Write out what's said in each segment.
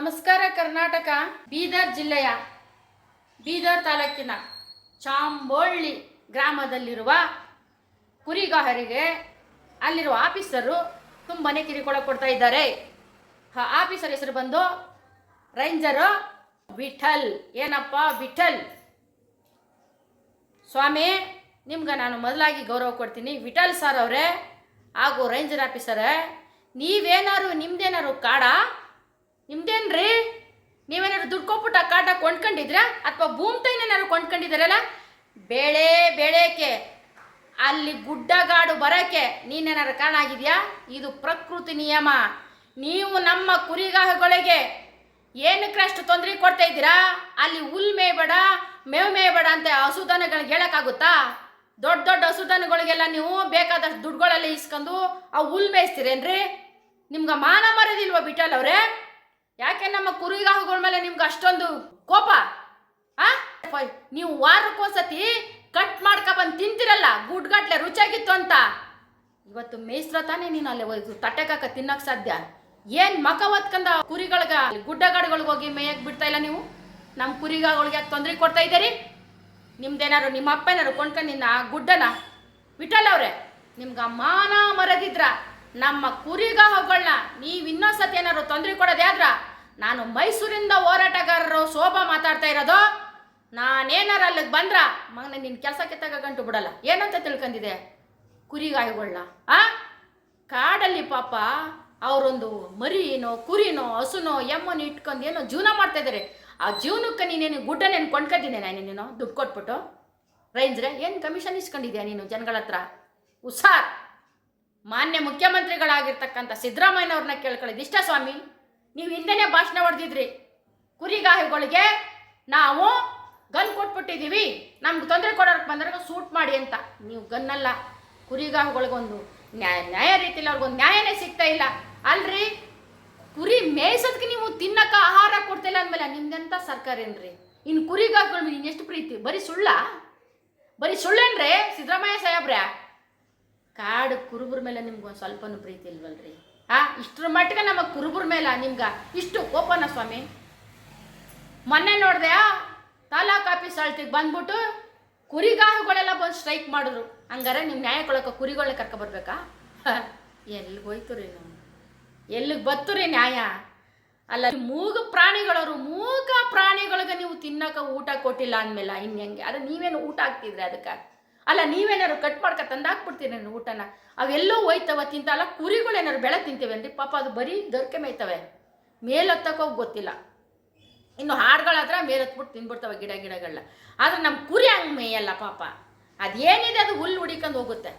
ನಮಸ್ಕಾರ ಕರ್ನಾಟಕ. ಬೀದರ್ ಜಿಲ್ಲೆಯ ಬೀದರ್ ತಾಲೂಕಿನ ಚಾಂಬೋಳ್ಳಿ ಗ್ರಾಮದಲ್ಲಿರುವ ಕುರಿಗಾಹರಿಗೆ ಅಲ್ಲಿರುವ ಆಫೀಸರು ತುಂಬನೇ ಕಿರುಕುಳ ಕೊಡ್ತಾ ಇದ್ದಾರೆ. ಆ ಆಫೀಸರ್ ಹೆಸರು ಬಂದು ರೇಂಜರು ವಿಠಲ್. ಏನಪ್ಪ ವಿಠಲ್ ಸ್ವಾಮಿ, ನಿಮ್ಗೆ ನಾನು ಮೊದಲಾಗಿ ಗೌರವ ಕೊಡ್ತೀನಿ. ವಿಠಲ್ ಸರ್ ಅವರೇ ಹಾಗೂ ರೇಂಜರ್ ಆಫೀಸರೇ, ನೀವೇನಾರು ನಿಮ್ದೇನಾರು ಕಾಡ ನಿಮ್ದೇನ್ರಿ? ನೀವೇನಾದ್ರು ದುಡ್ಡು ಕೊಟ್ಬಿಟ್ಟು ಆ ಕಾಟ ಕೊಂಡ್ಕೊಂಡಿದ್ರಾ ಅಥವಾ ಭೂಮಿತೈನೇನಾದ್ರು ಕೊಂಡ್ಕೊಂಡಿದ್ದೀರಲ್ಲ? ಬೆಳೆಕೆ ಅಲ್ಲಿ ಗುಡ್ಡಗಾಡು ಬರೋಕ್ಕೆ ನೀನೇನಾರು ಕಾರಣ ಆಗಿದೆಯಾ? ಇದು ಪ್ರಕೃತಿ ನಿಯಮ. ನೀವು ನಮ್ಮ ಕುರಿಗಾಹಗಳಿಗೆ ಏನಕ್ಕೆ ಅಷ್ಟು ತೊಂದರೆ ಕೊಡ್ತಾ ಇದ್ದೀರಾ? ಅಲ್ಲಿ ಹುಲ್ ಮೇಯಬೇಡ, ಮೇವು ಮೇಯಬೇಡ ಅಂತ ಹಸುದನಗಳಿಗೆ ಹೇಳೋಕ್ಕಾಗುತ್ತಾ? ದೊಡ್ಡ ದೊಡ್ಡ ಹಸುದನಗಳಿಗೆಲ್ಲ ನೀವು ಬೇಕಾದಷ್ಟು ದುಡ್ಡುಗಳೆಲ್ಲ ಇಸ್ಕೊಂಡು ಆ ಹುಲ್ ಮೇಯಿಸ್ತೀರೇನ್ರಿ? ನಿಮ್ಗೆ ಮಾನ ಮರದಿಲ್ವ ಬಿಟ್ಟಲ್ ಅವರೇ? ಯಾಕೆ ನಮ್ಮ ಕುರಿಗಾಹುಗಳ ಮೇಲೆ ನಿಮ್ಗೆ ಅಷ್ಟೊಂದು ಕೋಪ? ನೀವು ವಾರಕ್ಕೊಂದ್ಸತಿ ಕಟ್ ಮಾಡ್ಕೊಬಂದು ತಿಂತಿರಲ್ಲ, ಗುಡ್ಗಟ್ಲೆ ರುಚಿಯಾಗಿತ್ತು ಅಂತ. ಇವತ್ತು ಮೇಯ್ಸ್ರ ತಾನೇ ನೀನು ಅಲ್ಲಿ ತಟ್ಟೆಕಾಕ ತಿನ್ನಕ್ಕೆ ಸಾಧ್ಯ? ಏನು ಮಕ ಹೊತ್ಕೊಂಡ ಕುರಿಗಳಿಗೆ ಗುಡ್ಡಗಾಡುಗಳಿಗೆ ಹೋಗಿ ಮೇಯಕ್ಕೆ ಬಿಡ್ತಾ ಇಲ್ಲ ನೀವು? ನಮ್ಮ ಕುರಿಗಾಹುಗಳಿಗೆ ಯಾಕೆ ತೊಂದರೆ ಕೊಡ್ತಾ ಇದ್ದೀರಿ? ನಿಮ್ದೇನಾರು ನಿಮ್ಮ ಅಪ್ಪ ಏನಾರು ಕೊಂಡ್ಕೊಂಡು ನಿನ್ನ ಗುಡ್ಡನ? ವಿಠಲ್ ಅವರೇ, ನಿಮ್ಗೆ ಮಾನ ಮರದಿದ್ರ ನಮ್ಮ ಕುರಿಗಾಹುಗಳನ್ನ ನೀವು ಇನ್ನೊಂದ್ಸತಿ ಏನಾದ್ರು ತೊಂದರೆ ಕೊಡೋದೇ ಆದ್ರ ನಾನು ಮೈಸೂರಿಂದ ಹೋರಾಟಗಾರರು ಶೋಭಾ ಮಾತಾಡ್ತಾ ಇರೋದು. ನಾನೇನಾರು ಅಲ್ಲಿಗೆ ಬಂದ್ರ ಮಗನ ನಿನ್ನ ಕೆಲಸಕ್ಕೆ ತಗೊಂಡು ಬಿಡಲ್ಲ. ಏನಂತ ತಿಳ್ಕೊಂಡಿದೆ ಕುರಿಗಾಹುಗಳನ್ನ? ಕಾಡಲ್ಲಿ ಪಾಪ ಅವರೊಂದು ಮರಿನೋ ಕುರಿನೋ ಹಸುನೋ ಎಮ್ಮನೋ ಇಟ್ಕೊಂಡು ಏನೋ ಜೀವನ ಮಾಡ್ತಾ ಇದ್ದಾರೆ. ಆ ಜೀವನಕ್ಕೆ ನೀನೇನು ಗುಡ್ಡನೇನು ಕೊಂಡ್ಕೊಂಡಿದ್ದೆ ನೀನು ದುಡ್ಡು ಕೊಟ್ಬಿಟ್ಟು? ರೇಂಜ್ರೆ, ಏನು ಕಮಿಷನ್ ಇಸ್ಕೊಂಡಿದ್ಯಾ ನೀನು ಜನಗಳ ಹತ್ರ? ಹುಷಾರ್. ಮಾನ್ಯ ಮುಖ್ಯಮಂತ್ರಿಗಳಾಗಿರ್ತಕ್ಕಂಥ ಸಿದ್ದರಾಮಯ್ಯನವ್ರನ್ನ ಕೇಳ್ಕೊಳ್ಳೋದು ಇಷ್ಟ ಸ್ವಾಮಿ. ನೀವು ಹಿಂದೆನೇ ಭಾಷಣ ಹೊಡೆದಿದ್ರಿ, ಕುರಿಗಾಹಿಗಳಿಗೆ ನಾವು ಗನ್ ಕೊಟ್ಬಿಟ್ಟಿದ್ದೀವಿ, ನಮ್ಗೆ ತೊಂದರೆ ಕೊಡೋಕ್ಕೆ ಬಂದಾಗ ಸೂಟ್ ಮಾಡಿ ಅಂತ. ನೀವು ಗನ್ನಲ್ಲ, ಕುರಿಗಾಹುಗಳಿಗೊಂದು ನ್ಯಾಯ ರೀತಿಯಲ್ಲಿ ಅವ್ರಿಗೊಂದು ನ್ಯಾಯನೇ ಸಿಗ್ತಾ ಇಲ್ಲ ಅಲ್ರಿ. ಕುರಿ ಮೇಯ್ಸೋದಕ್ಕೆ ನೀವು ತಿನ್ನಕ್ಕೆ ಆಹಾರ ಕೊಡ್ತಿಲ್ಲ ಅಂದಮೇಲೆ ನಿಮ್ದೆಂಥ ಸರ್ಕಾರ ಏನ್ರಿ? ಇನ್ನು ಕುರಿಗಾಹುಗಳ ಮೇಲೆ ಇನ್ನೆಷ್ಟು ಪ್ರೀತಿ? ಬರೀ ಸುಳ್ಳೇನ್ರಿ ಸಿದ್ದರಾಮಯ್ಯ ಸಾಹೇಬ್ರೆ? ಕಾಡು ಕುರುಬರ ಮೇಲೆ ನಿಮ್ಗೊಂದು ಸ್ವಲ್ಪನೂ ಪ್ರೀತಿ ಇಲ್ವಲ್ರಿ? ಇಷ್ಟರ ಮಟ್ಟಿಗೆ ನಮ್ಮ ಕುರುಬರ ಮೇಲೆ ನಿಮ್ಗೆ ಇಷ್ಟು ಕೋಪನ ಸ್ವಾಮಿ? ಮೊನ್ನೆ ನೋಡಿದೆ ತಾಲೂಕು ಆಫೀಸ್ ಅಳ್ತಿಗೆ ಬಂದ್ಬಿಟ್ಟು ಕುರಿಗಾಹುಗಳೆಲ್ಲ ಬಂದು ಸ್ಟ್ರೈಕ್ ಮಾಡಿದ್ರು. ಹಂಗಾರೆ ನಿಮ್ಮ ನ್ಯಾಯ ಕೊಡೋಕೆ ಕುರಿಗಳನ್ನ ಕರ್ಕೊಬರ್ಬೇಕಾ? ಎಲ್ಲಿಗೆ ಹೋಯ್ತು ರೀ ನಾವು? ಎಲ್ಲಿಗೆ ಬತ್ತು ರೀ ನ್ಯಾಯ? ಅಲ್ಲ, ಮೂಗ ಪ್ರಾಣಿಗಳಿಗೆ ನೀವು ತಿನ್ನೋಕೆ ಊಟ ಕೊಟ್ಟಿಲ್ಲ ಅಂದಮೇಲೆ ಇನ್ನು ಹೆಂಗೆ? ಅದು ನೀವೇನು ಊಟ ಹಾಕ್ತಿದ್ರಿ ಅದಕ್ಕೆ? ಅಲ್ಲ, ನೀವೇನಾದ್ರು ಕಟ್ ಮಾಡ್ಕೊ ತಂದಾಕ್ಬಿಡ್ತೀರಿ ಊಟನ? ಅವೆಲ್ಲೋ ಹೋಯ್ತವ ತಿಂತಲ್ಲ. ಕುರಿಗಳೇನಾದ್ರು ಬೆಳೆ ತಿಂತೀವೇನ್ರಿ? ಪಾಪ ಅದು ಬರೀ ದೊರಕೆ ಮೇಯ್ತವೆ, ಮೇಲತ್ತಕ್ಕೋಗಿ ಗೊತ್ತಿಲ್ಲ. ಇನ್ನು ಹಾಡುಗಳಾದ್ರೆ ಮೇಲತ್ಬಿಟ್ಟು ತಿನ್ಬಿಡ್ತವೆ ಗಿಡಗಳನ್ನ. ಆದರೆ ನಮ್ಮ ಕುರಿ ಹಂಗೆ ಮೇಯಲ್ಲ ಪಾಪ. ಅದೇನಿದೆ ಅದು ಹುಲ್ಲು ಹುಡಿಕೊಂಡು ಹೋಗುತ್ತೆ.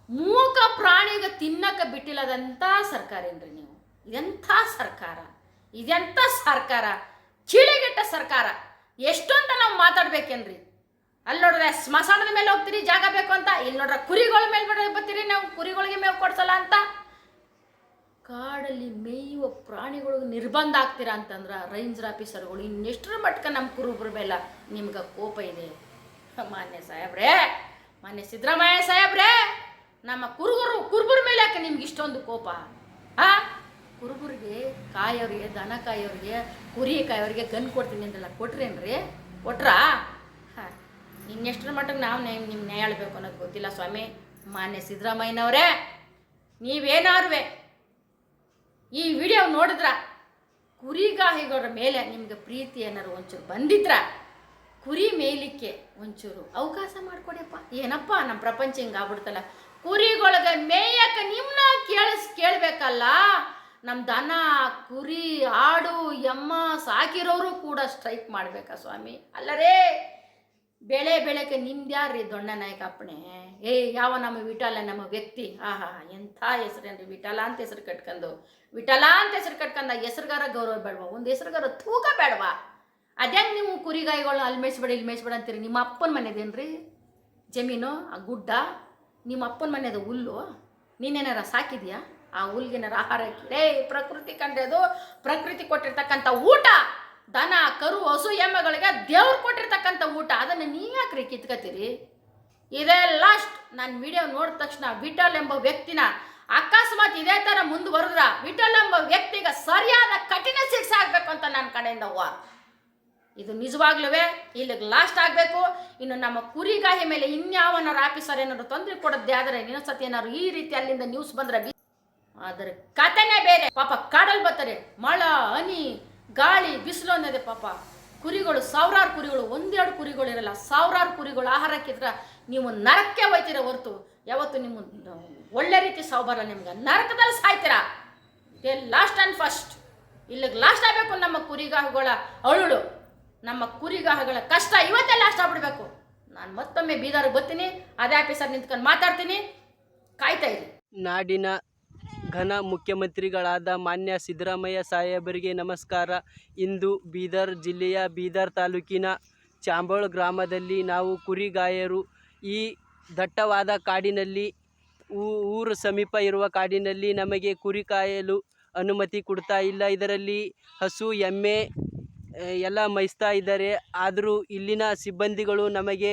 ಮೂಕ ಪ್ರಾಣಿಗೆ ತಿನ್ನಕ್ಕೆ ಬಿಟ್ಟಿಲ್ಲದಂಥ ಸರ್ಕಾರ ಏನ್ರಿ ನೀವು? ಇದೆಂಥ ಸರ್ಕಾರ? ಇದೆಂಥ ಸರ್ಕಾರ? ಚೀಳೆಗೆಟ್ಟ ಸರ್ಕಾರ. ಎಷ್ಟು ಅಂತ ನಾವು ಮಾತಾಡ್ಬೇಕೇನ್ರಿ? ಅಲ್ಲಿ ನೋಡ್ರೆ ಸ್ಮಶಾನದ ಮೇಲೆ ಹೋಗ್ತೀರಿ ಜಾಗ ಬೇಕು ಅಂತ, ಇಲ್ಲಿ ನೋಡ್ರೆ ಕುರಿಗಳ ಮೇಲೆ ಬರ್ತೀರಿ ನಾವು ಕುರಿಗಳಿಗೆ ಮೇವು ಕೊಡ್ಸಲ್ಲ ಅಂತ. ಕಾಡಲ್ಲಿ ಮೇಯುವ ಪ್ರಾಣಿಗಳಿಗೆ ನಿರ್ಬಂಧ ಆಗ್ತೀರಾ ಅಂತಂದ್ರೆ ರೇಂಜರ್ ಆಫೀಸರ್ಗಳು ಇನ್ನೆಷ್ಟರ ಮಟ್ಕ ನಮ್ಮ ಕುರುಬರ ಮೇಲೆ ನಿಮ್ಗೆ ಕೋಪ ಇದೆ? ಮಾನ್ಯ ಸಾಹೇಬ್ರೇ, ಮಾನ್ಯ ಸಿದ್ದರಾಮಯ್ಯ ಸಾಹೇಬ್ರೇ, ನಮ್ಮ ಕುರುಬರ ಮೇಲೆ ಯಾಕೆ ನಿಮ್ಗೆ ಇಷ್ಟೊಂದು ಕೋಪ? ಕುರುಬರಿಗೆ ಕಾಯೋರಿಗೆ, ದನ ಕಾಯೋರಿಗೆ, ಕುರಿ ಕಾಯೋರಿಗೆ ಗನ್ ಕೊಡ್ತೀನಿ ಅಂತೆಲ್ಲ ಕೊಟ್ರೇನ್ರಿ? ಕೊಟ್ರಾ? ಇನ್ನೆಷ್ಟರ ಮಟ್ಟಿಗೆ ನಾವು ನಿಮ್ಮ ನ್ಯಾಯ ಹೇಳ್ಬೇಕು ಅನ್ನೋದು ಗೊತ್ತಿಲ್ಲ ಸ್ವಾಮಿ. ಮಾನ್ಯ ಸಿದ್ದರಾಮಯ್ಯನವರೇ, ನೀವೇನಾರುವೆ ಈ ವಿಡಿಯೋ ನೋಡಿದ್ರ ಕುರಿಗಾಹಿಗಳ ಮೇಲೆ ನಿಮ್ಗೆ ಪ್ರೀತಿ ಏನಾರು ಒಂಚೂರು ಬಂದಿದ್ರ ಕುರಿ ಮೇಯಲಿಕ್ಕೆ ಒಂಚೂರು ಅವಕಾಶ ಮಾಡಿಕೊಡಿಯಪ್ಪ. ಏನಪ್ಪ ನಮ್ಮ ಪ್ರಪಂಚ ಹಿಂಗೆ ಆಗ್ಬಿಡ್ತಲ್ಲ. ಕುರಿಗೊಳಗೆ ಮೇಯಕ್ಕೆ ನಿಮ್ಮನ್ನ ಕೇಳಬೇಕಲ್ಲ. ನಮ್ಮ ದನ ಕುರಿ ಆಡು ಎಮ್ಮ ಸಾಕಿರೋರು ಕೂಡ ಸ್ಟ್ರೈಕ್ ಮಾಡಬೇಕಾ ಸ್ವಾಮಿ? ಅಲ್ಲರೇ, ಬೆಳೆಗೆ ನಿಮ್ದ್ಯಾರ್ರಿ ದೊಡ್ಡ ನಾಯಕಪ್ಪಣೆ? ಯಾವ ನಮ್ಮ ವಿಠಲ ನಮ್ಮ ವ್ಯಕ್ತಿ? ಎಂಥ ಹೆಸರೇನ್ರಿ? ವಿಠಲ ಅಂತ ಹೆಸರು ಕಟ್ಕೊಂಡು ಹೆಸರುಗಾರ ಗೌರವ ಬೇಡವಾ? ಒಂದು ಹೆಸರುಗಾರ ತೂಕ ಬೇಡವಾ? ಅದ್ಯಾಂಗೆ ನೀವು ಕುರಿಗಾಯಿಗಳು ಅಲ್ಲಿ ಮೇಯಿಸ್ಬೇಡ ಇಲ್ಲಿ ಮೇಯಿಸ್ಬೇಡ ಅಂತೀರಿ? ನಿಮ್ಮ ಅಪ್ಪನ ಮನೆದೇನ್ರಿ ಜಮೀನು? ಆ ಗುಡ್ಡ ನಿಮ್ಮ ಅಪ್ಪನ ಮನೆದು ಹುಲ್ಲು ನೀನೇನಾರ ಸಾಕಿದ್ಯಾ? ಆ ಹುಲ್ಗೇನಾರ ಆಹಾರ ಹಾಕಿ? ಪ್ರಕೃತಿ ಕಂಡ್ರೆದು ಪ್ರಕೃತಿ ಕೊಟ್ಟಿರ್ತಕ್ಕಂಥ ಊಟ. ದನ ಕರು ಹಸು ಎಮ್ಮೆಗಳಿಗೆ ದೇವ್ರು ಕೊಟ್ಟಿರ್ತಕ್ಕಂಥ ಊಟ, ಅದನ್ನು ನೀವ್ಯಾಕ್ರಿ ಕಿತ್ಕತ್ತೀರಿ? ಇದೇ ಲಾಸ್ಟ್. ನಾನು ವಿಡಿಯೋ ನೋಡಿದ ತಕ್ಷಣ ವಿಠಲ್ ಎಂಬ ವ್ಯಕ್ತಿನ ಅಕಸ್ಮಾತ್ ಇದೇ ಥರ ಮುಂದುವರೆದ್ರ ವಿಠಲ್ ಎಂಬ ವ್ಯಕ್ತಿಗೆ ಸರಿಯಾದ ಕಠಿಣ ಶಿಕ್ಷೆ ಆಗಬೇಕು ಅಂತ ನನ್ನ ಕಡೆಯಿಂದ ಇದು ನಿಜವಾಗ್ಲೂ ಇಲ್ಲಿಗೆ ಲಾಸ್ಟ್ ಆಗಬೇಕು. ಇನ್ನು ನಮ್ಮ ಕುರಿಗಾಹಿ ಮೇಲೆ ಇನ್ಯಾವನಾರು ಆಫೀಸರ್ ಏನಾದ್ರು ತೊಂದರೆ ಕೊಡೋದೇ ಆದರೆ ಇನ್ನೊಂದ್ಸತಿ ಏನಾದ್ರು ಈ ರೀತಿ ಅಲ್ಲಿಂದ ನ್ಯೂಸ್ ಬಂದರೆ ಅದ್ರ ಕಥೆನೇ ಬೇರೆ. ಪಾಪ ಕಾಡಲ್ಲಿ ಬರ್ತಾರೆ, ಮಳ ಹನಿ ಗಾಳಿ ಬಿಸಿಲು ಅನ್ನೋದೇ ಪಾಪ. ಕುರಿಗಳು ಸಾವಿರಾರು ಕುರಿಗಳು, ಒಂದೆರಡು ಕುರಿಗಳು ಇರಲ್ಲ, ಸಾವಿರಾರು ಕುರಿಗಳು ಆಹಾರಕ್ಕಿದ್ರೆ ನೀವು ನರಕಕ್ಕೆ ಹೋಯ್ತೀರ ಹೊರತು ಯಾವತ್ತು ನಿಮ್ಮ ಒಳ್ಳೆ ರೀತಿ ಸಾವು ಬರಲ್ಲ. ನಿಮ್ಗೆ ನರಕದಲ್ಲಿ ಸಾಯ್ತೀರಾ. ಲಾಸ್ಟ್ ಆ್ಯಂಡ್ ಫಸ್ಟ್ ಇಲ್ಲಿಗೆ ಲಾಸ್ಟ್ ಆಗಬೇಕು ನಮ್ಮ ಕುರಿಗಾಹುಗಳ ಅಳುಳು, ನಮ್ಮ ಕುರಿಗಾಹುಗಳ ಕಷ್ಟ ಇವತ್ತೇ ಲಾಸ್ಟ್ ಆಗ್ಬಿಡ್ಬೇಕು. ನಾನು ಮತ್ತೊಮ್ಮೆ ಬೀದರ್ಗೆ ಬರ್ತೀನಿ, ಅದೇ ಆಫೀಸರ್ ನಿಂತ್ಕೊಂಡು ಮಾತಾಡ್ತೀನಿ, ಕಾಯ್ತಾ ಇರಿ. ನಾಡಿನ ಘನ ಮುಖ್ಯಮಂತ್ರಿಗಳಾದ ಮಾನ್ಯ ಸಿದ್ದರಾಮಯ್ಯ ಸಾಹೇಬರಿಗೆ ನಮಸ್ಕಾರ. ಇಂದು ಬೀದರ್ ಜಿಲ್ಲೆಯ ಬೀದರ್ ತಾಲೂಕಿನ ಚಾಂಬೋಳ ಗ್ರಾಮದಲ್ಲಿ ನಾವು ಕುರಿಗಾಯರು ಈ ದಟ್ಟವಾದ ಕಾಡಿನಲ್ಲಿ ಊರು ಸಮೀಪ ಇರುವ ಕಾಡಿನಲ್ಲಿ ನಮಗೆ ಕುರಿ ಕಾಯಲು ಅನುಮತಿ ಕೊಡ್ತಾ ಇಲ್ಲ. ಇದರಲ್ಲಿ ಹಸು ಎಮ್ಮೆ ಎಲ್ಲ ಮೇಯಿಸ್ತಾ ಇದ್ದಾರೆ. ಆದರೂ ಇಲ್ಲಿನ ಸಿಬ್ಬಂದಿಗಳು ನಮಗೆ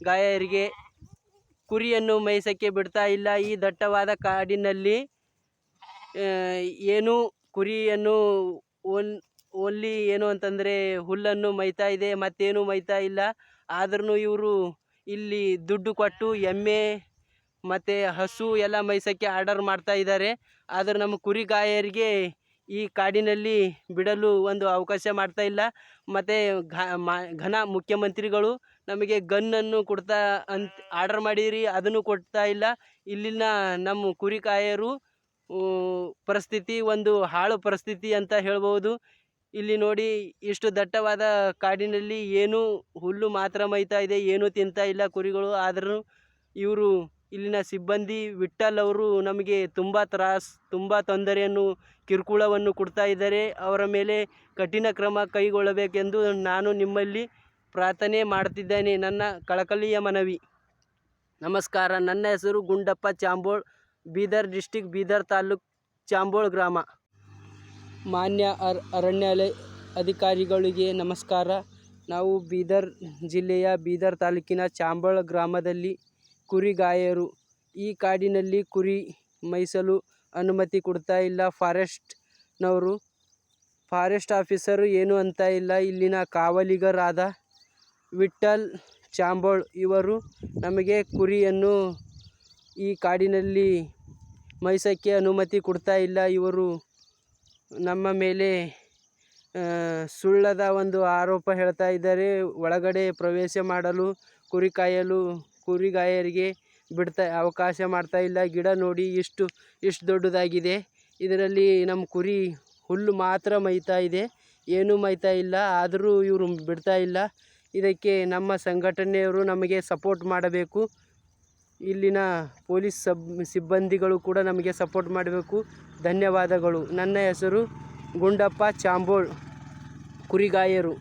ಗಾಯರಿಗೆ ಕುರಿಯನ್ನು ಮೇಯಿಸೋಕ್ಕೆ ಬಿಡ್ತಾ ಇಲ್ಲ. ಈ ದಟ್ಟವಾದ ಕಾಡಿನಲ್ಲಿ ಏನು ಕುರಿಯನ್ನು ಓನ್ಲಿ ಏನು ಅಂತಂದರೆ ಹುಲ್ಲನ್ನು ಮೇಯ್ತಾ ಇದೆ, ಮತ್ತೇನು ಮೇಯ್ತಾ ಇಲ್ಲ. ಆದ್ರೂ ಇವರು ಇಲ್ಲಿ ದುಡ್ಡು ಕೊಟ್ಟು ಎಮ್ಮೆ ಮತ್ತು ಹಸು ಎಲ್ಲ ಮೇಯ್ಸೋಕ್ಕೆ ಆರ್ಡರ್ ಮಾಡ್ತಾ ಇದ್ದಾರೆ. ಆದರೆ ನಮ್ಮ ಕುರಿಗಾಯರಿಗೆ ಈ ಕಾಡಿನಲ್ಲಿ ಬಿಡಲು ಒಂದು ಅವಕಾಶ ಮಾಡ್ತಾ ಇಲ್ಲ. ಮತ್ತು ಘನ ಮುಖ್ಯಮಂತ್ರಿಗಳು ನಮಗೆ ಗನ್ನನ್ನು ಕೊಡ್ತಾ ಅಂತ ಆರ್ಡರ್ ಮಾಡಿರಿ, ಅದನ್ನು ಕೊಡ್ತಾ ಇಲ್ಲ. ಇಲ್ಲಿನ ನಮ್ಮ ಕುರಿಕಾಯರು ಪರಿಸ್ಥಿತಿ ಒಂದು ಹಾಳು ಪರಿಸ್ಥಿತಿ ಅಂತ ಹೇಳ್ಬೋದು. ಇಲ್ಲಿ ನೋಡಿ, ಇಷ್ಟು ದಟ್ಟವಾದ ಕಾಡಿನಲ್ಲಿ ಏನು ಹುಲ್ಲು ಮಾತ್ರ ಮೇಯ್ತಾ ಇದೆ, ಏನೂ ತಿಂತಾ ಇಲ್ಲ ಕುರಿಗಳು. ಆದರೂ ಇವರು ಇಲ್ಲಿನ ಸಿಬ್ಬಂದಿ ವಿಠಲ್ ಅವರು ನಮಗೆ ತುಂಬ ತೊಂದರೆಯನ್ನು ಕಿರುಕುಳವನ್ನು ಕೊಡ್ತಾ ಇದ್ದಾರೆ. ಅವರ ಮೇಲೆ ಕಠಿಣ ಕ್ರಮ ಕೈಗೊಳ್ಳಬೇಕೆಂದು ನಾನು ನಿಮ್ಮಲ್ಲಿ ಪ್ರಾರ್ಥನೆ ಮಾಡ್ತಿದ್ದೇನೆ. ನನ್ನ ಕಳಕಳಿಯ ಮನವಿ. ನಮಸ್ಕಾರ. ನನ್ನ ಹೆಸರು ಗುಂಡಪ್ಪ ಚಾಂಬೋಳ್, ಬೀದರ್ ಡಿಸ್ಟಿಕ್, ಬೀದರ್ ತಾಲೂಕ್, ಚಾಂಬೋಳ್ ಗ್ರಾಮ. ಮಾನ್ಯ ಅರಣ್ಯ ಅಧಿಕಾರಿಗಳಿಗೆ ನಮಸ್ಕಾರ. ನಾವು ಬೀದರ್ ಜಿಲ್ಲೆಯ ಬೀದರ್ ತಾಲೂಕಿನ ಚಾಂಬೋಳ್ ಗ್ರಾಮದಲ್ಲಿ ಕುರಿಗಾಯರು. ಈ ಕಾಡಿನಲ್ಲಿ ಕುರಿ ಮೇಯಿಸಲು ಅನುಮತಿ ಕೊಡ್ತಾ ಇಲ್ಲ ಫಾರೆಸ್ಟ್ನವರು. ಫಾರೆಸ್ಟ್ ಆಫೀಸರು ಏನು ಅಂತ ಇಲ್ಲ. ಇಲ್ಲಿನ ಕಾವಲಿಗರಾದ ವಿಠಲ್ ಚಾಂಬೋಳ್ ಇವರು ನಮಗೆ ಕುರಿಯನ್ನು ಈ ಕಾಡಿನಲ್ಲಿ ಮೇಯಿಸೋಕ್ಕೆ ಅನುಮತಿ ಕೊಡ್ತಾ ಇಲ್ಲ. ಇವರು ನಮ್ಮ ಮೇಲೆ ಸುಳ್ಳದ ಒಂದು ಆರೋಪ ಹೇಳ್ತಾ ಇದ್ದಾರೆ. ಒಳಗಡೆ ಪ್ರವೇಶ ಮಾಡಲು ಕುರಿಗಾಯರಿಗೆ ಅವಕಾಶ ಮಾಡ್ತಾ ಇಲ್ಲ. ಗಿಡ ನೋಡಿ ಇಷ್ಟು ದೊಡ್ಡದಾಗಿದೆ. ಇದರಲ್ಲಿ ನಮ್ಮ ಕುರಿ ಹುಲ್ಲು ಮಾತ್ರ ಮೇಯ್ತಾ ಇದೆ, ಏನೂ ಮೇಯ್ತಾ ಇಲ್ಲ. ಆದರೂ ಇವರು ಬಿಡ್ತಾ ಇಲ್ಲ. ಇದಕ್ಕೆ ನಮ್ಮ ಸಂಘಟನೆಯವರು ನಮಗೆ ಸಪೋರ್ಟ್ ಮಾಡಬೇಕು. ಇಲ್ಲಿನ ಪೊಲೀಸ್ ಸಿಬ್ಬಂದಿಗಳು ಕೂಡ ನಮಗೆ ಸಪೋರ್ಟ್ ಮಾಡಬೇಕು. ಧನ್ಯವಾದಗಳು. ನನ್ನ ಹೆಸರು ಗುಂಡಪ್ಪ ಚಾಂಬೋಳ್, ಕುರಿಗಾಯರು.